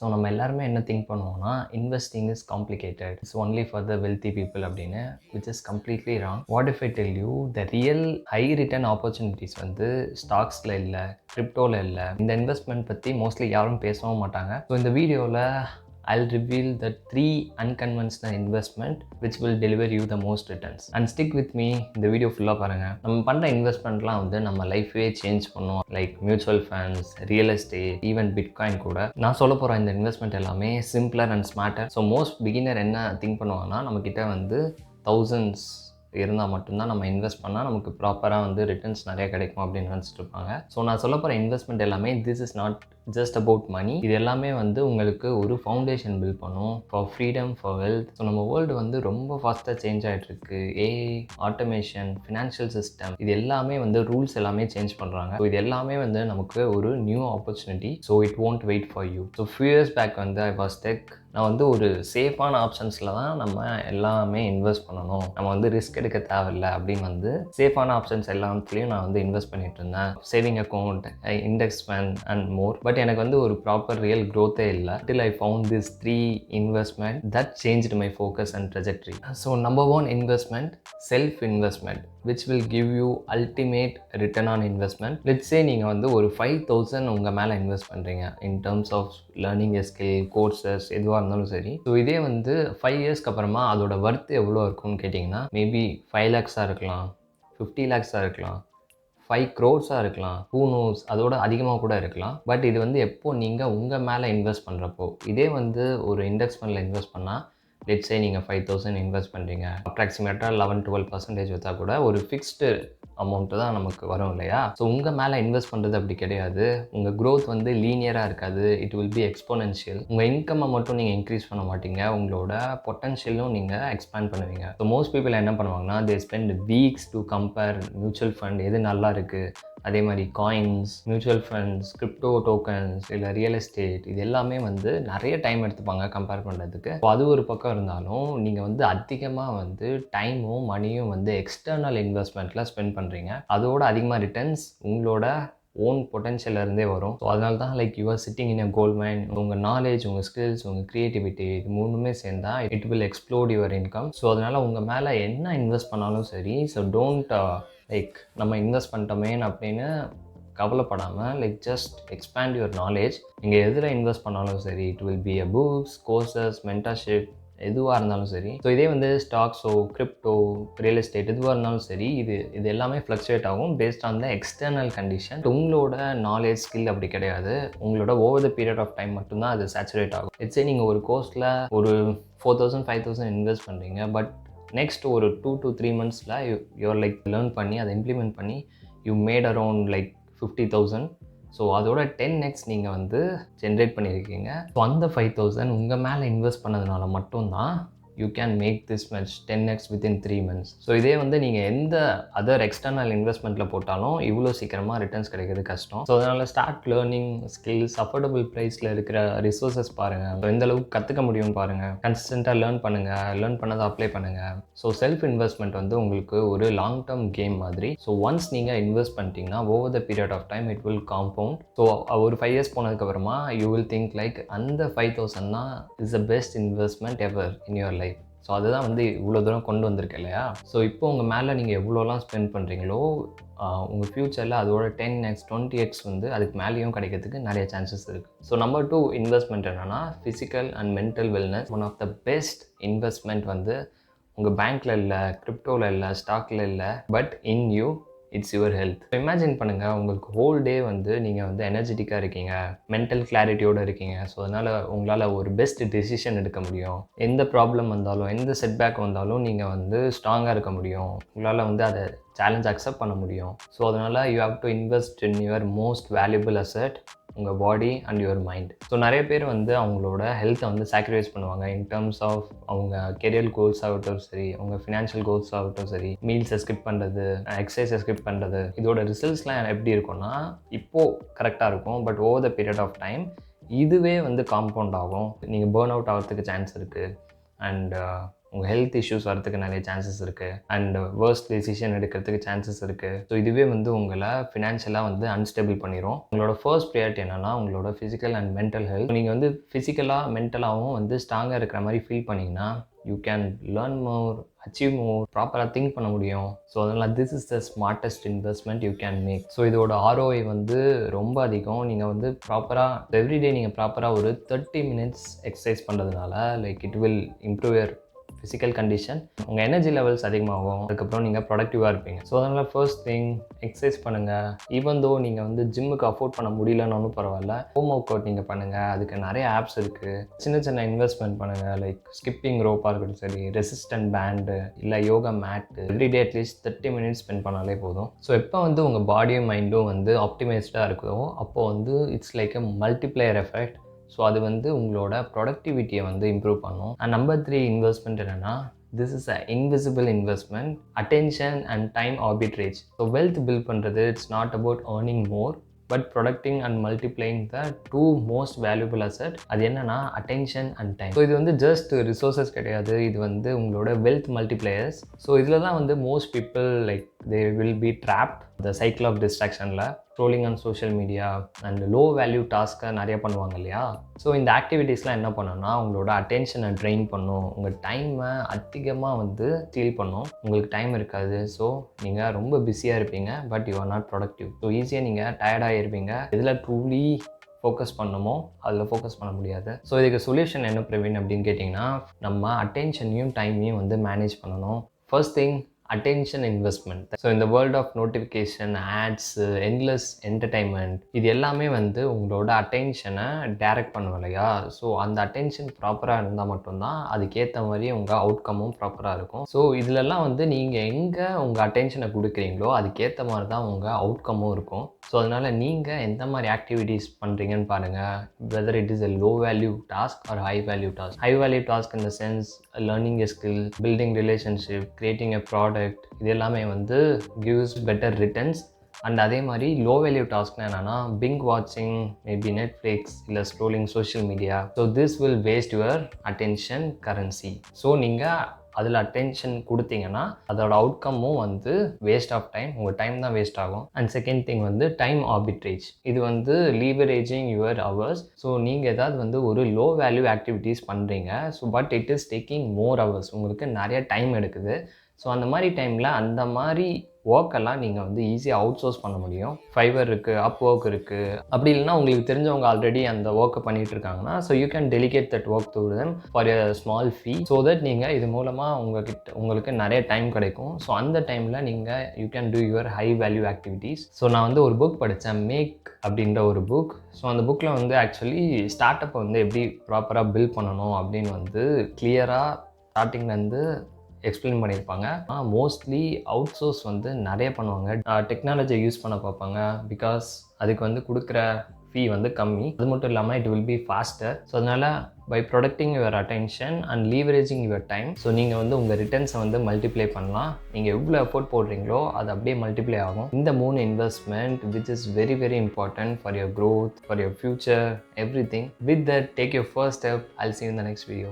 So நம்ம எல்லாருமே என்ன திங்க் பண்ணுவோம்னா, investing is complicated. It's only for the wealthy people அப்படின்னு. Which is completely wrong. What if I tell you the real high return opportunities வந்து ஸ்டாக்ஸில் இல்லை, கிரிப்டோவில் இல்லை. இந்த இன்வெஸ்ட்மெண்ட் பற்றி மோஸ்ட்லி யாரும் பேசவும் மாட்டாங்க. ஸோ இந்த வீடியோவில் I'll reveal the 3 unconventional investment which will deliver you the most returns. And stick with me, இந்த வீடியோ ஃபுல்லாக பாருங்கள். நம்ம பண்ணுற இன்வெஸ்ட்மெண்ட்லாம் வந்து நம்ம லைஃபே சேஞ்ச் பண்ணுவோம். Like mutual funds, real estate, even bitcoin கூட. நான் சொல்ல போகிற இந்த இன்வெஸ்ட்மெண்ட் எல்லாமே simpler and smarter. So most beginner என்ன திங்க் பண்ணுவாங்கன்னா, நம்மக்கிட்ட வந்து தௌசண்ட்ஸ் இருந்தால் மட்டும்தான் நம்ம இன்வெஸ்ட் பண்ணால் நமக்கு ப்ராப்பராக வந்து ரிட்டர்ன்ஸ் நிறைய கிடைக்கும் அப்படின்னு நினச்சிட்டு இருப்பாங்க. ஸோ நான் சொல்ல போகிற இன்வெஸ்ட்மெண்ட் எல்லாமே this is not just about money. இது எல்லாமே வந்து உங்களுக்கு ஒரு ஃபவுண்டேஷன் பில்ட் பண்ணும் for freedom, for wealth. So நம்ம வேர்ல்டு வந்து ரொம்ப ஃபாஸ்ட்டாக சேஞ்ச் ஆகிட்டு இருக்கு. ஏஐ, ஆட்டோமேஷன், ஃபினான்ஷியல் சிஸ்டம், இது எல்லாமே வந்து ரூல்ஸ் எல்லாமே சேஞ்ச் பண்ணுறாங்க. ஸோ இது எல்லாமே வந்து நமக்கு ஒரு new opportunity. So it won't wait for you. So few years back வந்து ஐ வாஸ் டெக். நான் வந்து ஒரு சேஃபான ஆப்ஷன்ஸில் தான் நம்ம எல்லாமே இன்வெஸ்ட் பண்ணணும், நம்ம வந்து ரிஸ்க் எடுக்க தேவையில்லை அப்படின்னு வந்து சேஃபான ஆப்ஷன்ஸ் எல்லாத்துலேயும் நான் வந்து இன்வெஸ்ட் பண்ணிட்டு இருந்தேன். Saving account, index fund and more. But எனக்கு வந்து ஒரு ப்ராப்பர் ரியல் க்ரோத்தே இல்லை. Till I found this 3 investment that changed my focus and trajectory. So number 1 investment, self investment which will give you ultimate return on investment. Let's say நீங்கள் வந்து ஒரு 5,000 உங்கள் மேலே இன்வெஸ்ட் பண்ணுறீங்க in terms of learning a skill, courses, எதுவாக இருந்தாலும் சரி. So இதே வந்து 5 இயர்ஸ்க்கு அப்புறமா அதோட ஒர்த் எவ்வளோ இருக்கும்னு கேட்டிங்கன்னா, மேபி 5 lakhs இருக்கலாம், 50 lakhs இருக்கலாம், 5 crores இருக்கலாம், who knows, அதோட அதிகமாக கூட இருக்கலாம். பட் இது வந்து எப்போ நீங்கள் உங்கள் மேலே இன்வெஸ்ட் பண்ணுறப்போ. இதே வந்து ஒரு இண்டெக்ஸ் ஃபண்டில் இன்வெஸ்ட் பண்ணால், லெட்ஸ் சே நீங்கள் 5,000 இன்வெஸ்ட் பண்ணுறீங்க, அப்ராக்சிமேட்டாக 11-12% வச்சா கூட ஒரு ஃபிக்ஸ்டு அமௌண்ட்டு தான் நமக்கு வரும் இல்லையா. ஸோ உங்கள் மேலே இன்வெஸ்ட் பண்ணுறது அப்படி கிடையாது. உங்கள் க்ரோத் வந்து லீனியராக இருக்காது. It will B exponential. உங்கள் இன்கம்மை மட்டும் நீங்கள் இன்க்ரீஸ் பண்ண மாட்டீங்க, உங்களோட பொட்டன்ஷியலும் நீங்கள் எக்ஸ்பேண்ட் பண்ணுவீங்க. ஸோ மோஸ்ட் பீப்புள் என்ன பண்ணுவாங்கன்னா, they spend weeks to compare mutual fund எது நல்லா இருக்குது, அதே மாதிரி coins, mutual funds, crypto tokens, இல்லை ரியல் எஸ்டேட், இது எல்லாமே வந்து நிறைய டைம் எடுத்துப்பாங்க கம்பேர் பண்ணுறதுக்கு. ஸோ அது ஒரு பக்கம் இருந்தாலும் நீங்கள் வந்து அதிகமாக வந்து டைமும் மணியும் வந்து எக்ஸ்டர்னல் இன்வெஸ்ட்மெண்ட்டில் ஸ்பெண்ட் பண்ணுறீங்க. அதோட அதிகமாக ரிட்டர்ன்ஸ் உங்களோட ஓன் பொட்டன்ஷியலில் இருந்தே வரும். ஸோ அதனால தான் like you are sitting in a gold mine. உங்கள் நாலேஜ், உங்கள் ஸ்கில்ஸ், உங்கள் க்ரியேட்டிவிட்டி, இது மூணுமே சேர்ந்தா it will explode your income. So அதனால் உங்கள் மேலே என்ன இன்வெஸ்ட் பண்ணாலும் சரி, ஸோ டோன்ட் லைக் நம்ம இன்வெஸ்ட் பண்ணிட்டோமே அப்படின்னு கவலைப்படாமல், like just expand your knowledge. நீங்கள் எதில் இன்வெஸ்ட் பண்ணாலும் சரி, it will be a books, courses, mentorship, எதுவாக இருந்தாலும் சரி. ஸோ இதே வந்து ஸ்டாக்ஸோ, கிரிப்டோ, ரியல் எஸ்டேட் எதுவாக இருந்தாலும் சரி, இது எல்லாமே ஃப்ளக்சுவேட் ஆகும் based on the external condition. உங்களோட நாலேஜ், ஸ்கில் அப்படி கிடையாது. உங்களோட over the period of time மட்டும்தான் அது சேச்சுரேட் ஆகும். இட்ஸே நீங்கள் ஒரு கோர்ஸில் ஒரு 4,000 5,000 இன்வெஸ்ட் பண்ணுறீங்க. பட் நெக்ஸ்ட் ஒரு 2 to 3 monthஸில் யூஆர் லைக் லேர்ன் பண்ணி அதை இம்ப்ளிமெண்ட் பண்ணி you made around like 50,000. So அதோட 10x நீங்கள் வந்து ஜென்ரேட் பண்ணியிருக்கீங்க. ஸோ அந்த 5,000 உங்கள் மேலே இன்வெஸ்ட் பண்ணதுனால மட்டும்தான் you can make this much 10x within 3 months. So இதே வந்து நீங்கள் எந்த அதர் எக்ஸ்டர்னல் இன்வெஸ்ட்மெண்ட்டில் போட்டாலும் இவ்வளோ சீக்கிரமாக ரிட்டர்ன்ஸ் கிடைக்கிறது கஷ்டம். ஸோ அதனால் ஸ்டார்ட் லேர்னிங் ஸ்கில்ஸ், அஃபோர்டபுள் ப்ரைஸில் இருக்கிற ரிசோர்ஸஸ் பாருங்கள், எந்த அளவுக்கு கற்றுக்க முடியும்னு பாருங்கள், கன்சிஸ்டண்ட்டாக லேர்ன் பண்ணுங்கள், லேர்ன் பண்ணதை அப்ளை பண்ணுங்கள். ஸோ செல்ஃப் இன்வெஸ்ட்மெண்ட் வந்து உங்களுக்கு ஒரு லாங் டேர்ம் கேம் மாதிரி. ஸோ ஒன்ஸ் நீங்கள் இன்வெஸ்ட் பண்ணிட்டீங்கன்னா over the period of time it will compound. So ஒரு 5 years போனதுக்கப்புறமா யூ வில் திங்க் லைக் அந்த 5,000 தான் is the best investment ever in your life. So அதுதான் வந்து இவ்வளோ தூரம் கொண்டு வந்திருக்கு இல்லையா. ஸோ இப்போ உங்கள் மேலே நீங்கள் எவ்வளோலாம் ஸ்பெண்ட் பண்ணுறீங்களோ உங்கள் ஃப்யூச்சரில் அதோட 10x 20x வந்து அதுக்கு மேலேயும் கிடைக்கிறதுக்கு நிறைய சான்சஸ் இருக்குது. ஸோ நம்பர் 2 இன்வெஸ்ட்மெண்ட் என்னென்னா physical and mental wellness. One of the best investment வந்து உங்கள் பேங்க்கில் இல்லை, கிரிப்டோவில் இல்லை, ஸ்டாக்கில் இல்லை, but in you, it's your health. Imagine பண்ணுங்கள், உங்களுக்கு ஹோல் டே வந்து நீங்கள் வந்து எனர்ஜெட்டிக்காக இருக்கீங்க, மென்டல் கிளாரிட்டியோடு இருக்கீங்க. ஸோ அதனால் உங்களால் ஒரு பெஸ்ட் டெசிஷன் எடுக்க முடியும். எந்த ப்ராப்ளம் வந்தாலும், எந்த செட்பேக் வந்தாலும் நீங்கள் வந்து ஸ்ட்ராங்காக இருக்க முடியும். உங்களால் வந்து அதை சேலஞ்ச் அக்செப்ட் பண்ண முடியும். ஸோ அதனால் you have to invest in your most valuable asset, உங்கள் body and your mind. So நிறைய பேர் வந்து அவங்களோட ஹெல்த்தை வந்து சாக்ரிஃபைஸ் பண்ணுவாங்க இன் டர்ம்ஸ் ஆஃப் அவங்க கெரியர் கோல்ஸ் ஆகட்டும் சரி, அவங்க ஃபினான்ஷியல் கோல்ஸ் ஆகட்டும் சரி, மீல்ஸை ஸ்கிப் பண்ணுறது, எக்ஸசைஸை ஸ்கிப் பண்ணுறது. இதோட ரிசல்ட்ஸ்லாம் எப்படி இருக்கும்னா, இப்போது கரெக்டாக இருக்கும், but over the period of time இதுவே வந்து காம்பவுண்ட் ஆகும். நீங்கள் பேர்ன் அவுட் ஆகிறதுக்கு சான்ஸ் இருக்குது. அண்ட் உங்கள் ஹெல்த் இஷ்யூஸ் வரதுக்கு நிறைய சான்சஸ் இருக்குது அண்ட் வேர்ஸ்ட் டெசிஷன் எடுக்கிறதுக்கு சான்சஸ் இருக்குது. ஸோ இதுவே வந்து உங்களை ஃபினான்ஷியலாக வந்து அன்ஸ்டேபிள் பண்ணிடும். உங்களோட ஃபர்ஸ்ட் ப்ரியாரிட்டி என்னென்னா உங்களோட ஃபிசிக்கல் அண்ட் மென்டல் ஹெல்த். நீங்கள் வந்து ஃபிசிக்கலாக மென்டலாகவும் வந்து ஸ்ட்ராங்காக இருக்கிற மாதிரி ஃபீல் பண்ணிங்கன்னா you can learn more, achieve more, ப்ராப்பராக திங்க் பண்ண முடியும். ஸோ அதனால் this is the smartest investment you can make. So இதோட ROI வந்து ரொம்ப அதிகம். நீங்கள் வந்து ப்ராப்பராக எவ்ரிடே நீங்கள் ப்ராப்பராக ஒரு 30 minutes எக்ஸசைஸ் பண்ணுறதுனால like it will improve your physical condition, உங்கள் எனர்ஜி லெவல்ஸ் அதிகமாகும், அதுக்கப்புறம் நீங்கள் ப்ரொடக்டிவாக இருப்பீங்க. ஸோ அதனால் ஃபர்ஸ்ட் திங் எக்ஸசைஸ் பண்ணுங்கள். ஈவன் தோ நீங்கள் வந்து ஜிம்முக்கு அஃபோர்ட் பண்ண முடியலன்னு பரவாயில்ல, ஹோம் ஒர்க் அவுட் நீங்கள் பண்ணுங்கள். அதுக்கு நிறைய ஆப்ஸ் இருக்குது. சின்ன சின்ன இன்வெஸ்ட்மெண்ட் பண்ணுங்கள், லைக் ஸ்கிப்பிங் ரோப்பாக இருக்கட்டும் சரி, ரெசிஸ்டன்ட் பேண்டு இல்லை யோகா மேட்டு. எவ்ரிடே அட்லீஸ்ட் 30 minutes ஸ்பெண்ட் பண்ணாலே போதும். ஸோ எப்போ வந்து உங்கள் பாடியும் மைண்டும் வந்து ஆப்டிமைஸ்டாக இருக்குதோ அப்போது வந்து it's like a multiplier effect. So அது வந்து உங்களோட ப்ரொடக்டிவிட்டியை வந்து இம்ப்ரூவ் பண்ணும். அண்ட் நம்பர் 3 இன்வெஸ்ட்மெண்ட் என்னென்னா, this is a invisible investment, attention and time arbitrage. So wealth build பண்ணுறது it's not about earning more but protecting and multiplying the 2 most valuable asset. அது என்னென்னா அட்டென்ஷன் அண்ட் டைம். ஸோ இது வந்து just resources கிடையாது, இது வந்து உங்களோட wealth multipliers. So இதில் தான் வந்து most people like they will be trapped the cycle of டிஸ்ட்ராக்ஷனில், scrolling on social media and low value டாஸ்க்கை நிறைய பண்ணுவாங்க இல்லையா. ஸோ இந்த ஆக்டிவிட்டீஸ்லாம் என்ன பண்ணுன்னா உங்களோட அட்டென்ஷனை ட்ரெயின் பண்ணும், உங்கள் டைமை அதிகமாக வந்து ஸ்டீல் பண்ணும். உங்களுக்கு டைம் இருக்காது, ஸோ நீங்கள் ரொம்ப பிஸியாக இருப்பீங்க but you are not productive. So ஈஸியாக நீங்கள் டயர்டாக இருப்பீங்க. இதில் ட்ரூலி ஃபோக்கஸ் பண்ணணுமோ அதில் ஃபோக்கஸ் பண்ண முடியாது. ஸோ இதுக்கு சொல்யூஷன் என்ன பிரவீன் அப்படின்னு கேட்டிங்கன்னா, நம்ம அட்டென்ஷனையும் டைமையும் வந்து மேனேஜ் பண்ணணும். First thing attention investment. So இந்த world of notification, ads, endless entertainment, இது எல்லாமே வந்து உங்களோட அட்டென்ஷனை டைரக்ட் பண்ணும் இல்லையா. ஸோ அந்த அட்டென்ஷன் ப்ராப்பராக இருந்தால் மட்டும்தான் அதுக்கேற்ற மாதிரி உங்கள் அவுட்கமும் ப்ராப்பராக இருக்கும். ஸோ இதிலெல்லாம் வந்து நீங்கள் எங்கே உங்கள் அட்டென்ஷனை கொடுக்குறீங்களோ அதுக்கேற்ற மாதிரி தான் உங்கள் அவுட்கமும் இருக்கும். ஸோ அதனால் நீங்கள் எந்த மாதிரி ஆக்டிவிட்டீஸ் பண்ணுறீங்கன்னு பாருங்கள். Whether it is a low value task or high value task. High value task in the sense learning a skill, building relationship, creating a product, இது எல்லாமே வந்து gives better returns. அண்ட் அதே மாதிரி லோ வேல்யூ டாஸ்க்னா என்னென்னா ping வாட்சிங், maybe Netflix இல்லை scrolling social media. So this will waste your attention currency. So நீங்கள் அதில் அட்டென்ஷன் கொடுத்தீங்கன்னா அதோட அவுட்கமும் வந்து வேஸ்ட் ஆஃப் டைம், உங்கள் டைம் தான் வேஸ்ட் ஆகும். அண்ட் செகண்ட் திங் வந்து டைம் ஆர்பிட்ரேஜ். இது வந்து லீவரேஜிங் யுவர் ஹவர்ஸ். ஸோ நீங்கள் ஏதாவது வந்து ஒரு லோ வேல்யூ ஆக்டிவிட்டீஸ் பண்ணுறீங்க, so but it is taking more hours, உங்களுக்கு நிறைய டைம் எடுக்குது. ஸோ அந்த மாதிரி டைமில் அந்த மாதிரி ஒர்க்கெல்லாம் நீங்கள் வந்து ஈஸியாக அவுட் சோர்ஸ் பண்ண முடியும். ஃபைவர் இருக்குது, அப் ஒர்க் இருக்குது. அப்படி இல்லைனா உங்களுக்கு தெரிஞ்சவங்க ஆல்ரெடி அந்த ஒர்க்கை பண்ணிகிட்டு இருக்காங்கன்னா, so you can delegate that work to them for a small fee. So that நீங்கள் இது மூலமாக உங்களுக்கு நிறைய டைம் கிடைக்கும். ஸோ அந்த டைமில் நீங்கள் you can do your high value activities. So நான் வந்து ஒரு புக் படித்தேன், மேக் அப்படின்ற ஒரு புக். ஸோ அந்த புக்கில் வந்து ஆக்சுவலி ஸ்டார்ட் அப்பை வந்து எப்படி ப்ராப்பராக பில்ட் பண்ணணும் அப்படின்னு வந்து கிளியராக ஸ்டார்டிங்லேருந்து எக்ஸ்பிளைன் பண்ணியிருப்பாங்க. மோஸ்ட்லி அவுட் சோர்ஸ் வந்து நிறைய பண்ணுவாங்க, டெக்னாலஜியை யூஸ் பண்ண பார்ப்பாங்க. பிகாஸ் அதுக்கு வந்து கொடுக்குற ஃபீ வந்து கம்மி. அது மட்டும் இல்லாமல் it will be faster. So அதனால் by protecting your attention and leveraging your time, so நீங்கள் வந்து உங்கள் ரிட்டர்ன்ஸை வந்து மல்டிப்ளை பண்ணலாம். நீங்கள் எவ்வளோ எஃபோர்ட் போடுறீங்களோ அது அப்படியே மல்டிப்ளை ஆகும். இந்த 3 investment which is very very important for your growth, for your future, every thing. With that take your first step. I'll see you in the next video.